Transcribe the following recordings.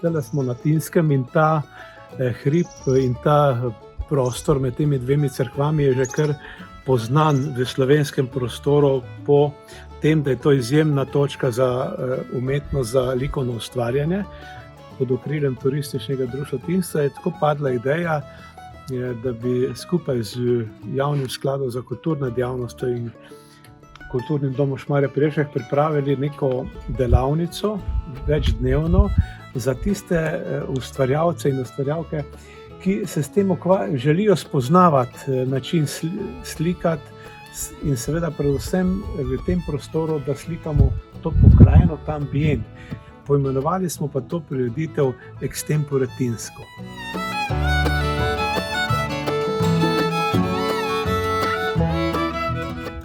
tule smo na Tinskem in ta hrib in ta prostor med temi dvemi cerkvami je že kar poznan v slovenskem prostoru po tem, da je to izjemna točka za umetnost, za likovno ustvarjanje. Pod okriljem Turističnega društva Tinska je tako padla ideja, da bi skupaj z Javnim skladom za kulturne dejavnosti in Kulturnim domom Šmarje pri Jelšah pripravili neko delavnico, večdnevno, za tiste ustvarjalce in ustvarjalke, ki se s tem želijo spoznavati način slikati in seveda predvsem v tem prostoru, da slikamo to pokrajino, ta ambient. Poimenovali smo pa to prireditev Extempore Tinsko.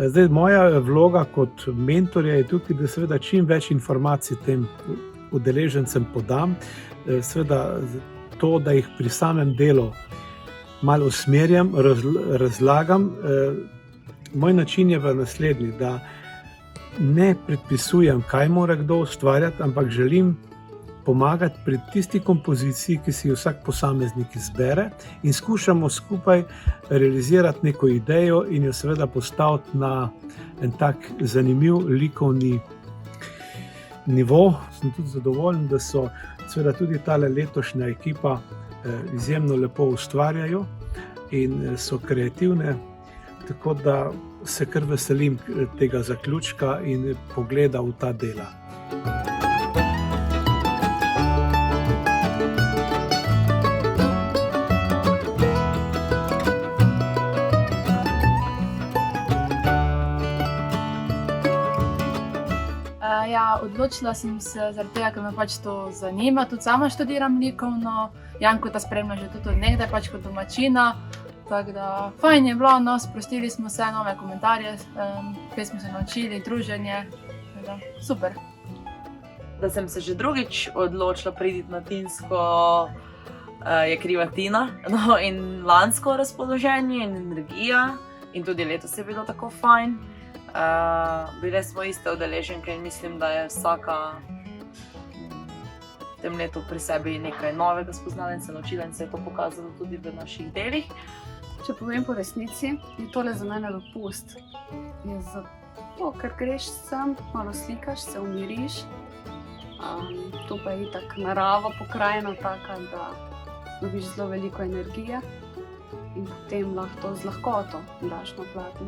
Zdaj, moja vloga kot mentorja je tukaj, da seveda čim več informacij tem udeležencem podam, seveda to, da jih pri samem delu malo usmerjam, razlagam. Moj način je v naslednji, da ne predpisujem, kaj mora kdo ustvarjati, ampak želim pomagati pri tisti kompoziciji, ki si jo vsak posameznik izbere in skušamo skupaj realizirati neko idejo in jo seveda postaviti na en tak zanimiv likovni nivo. Sem tudi zadovoljen, da so seveda tudi tale letošnja ekipa izjemno lepo ustvarjajo in so kreativne, tako da se kar veselim tega zaključka in pogleda v ta dela. Odločila sem se zaradi tega, ker me pač to zanima. Tudi sama študiram likovno, Janko ta spremlja že tudi od nekdaj pač kot domačina. Tako da fajn je bilo, no, sprostili smo se, nove komentarje, kaj smo se naučili, druženje, da, super. Da sem se že drugič odločila priti na Tinsko, je kriva Tina. No, in lansko razpoloženje in energija in tudi letos je bilo tako fajn. Bile smo iste udeleženke in mislim, da je vsaka v tem letu pri sebi nekaj novega spoznala in se naučila in se je to pokazalo tudi v naših delih. Če povem po resnici, je tole za mene dopust. Je zato, ker greš sem, malo slikaš, se umiriš. To pa je itak narava, pokrajina taka, da dobiš zelo veliko energije in potem lahko to z lahkoto daš na platno.